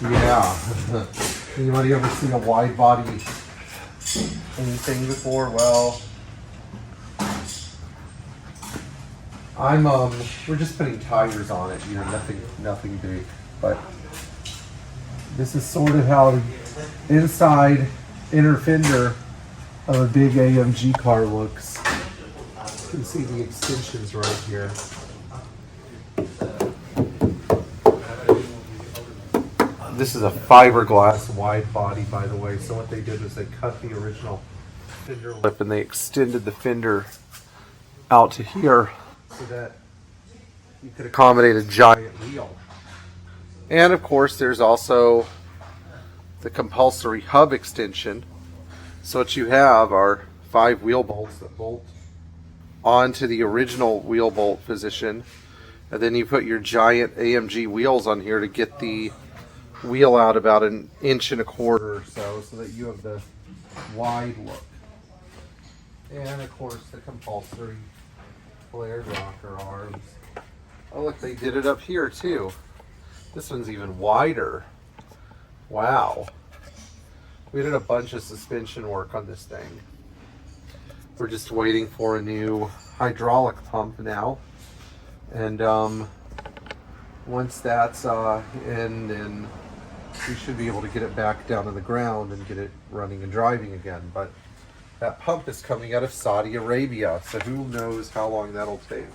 Yeah. Anybody ever seen a wide body anything before? Well, we're just putting tires on it, you know, nothing big. But this is sort of how the inside inner fender of a big AMG car looks. You can see the extensions right here. This is a fiberglass wide body, by the way. So what they did was they cut the original fender lip and they extended the fender out to here so that you could accommodate a giant wheel. And of course there's also the compulsory hub extension. So what you have are 5 wheel bolts that bolt onto the original wheel bolt position, and then you put your giant AMG wheels on here to get the wheel out about 1.25 inches or so that you have the wide look. And of course the compulsory flared rocker arms. Oh look, they did it up here too. This one's even wider. Wow. We did a bunch of suspension work on this thing. We're just waiting for a new hydraulic pump now. And once that's in, then we should be able to get it back down to the ground and get it running and driving again. But that pump is coming out of Saudi Arabia, so who knows how long that'll take.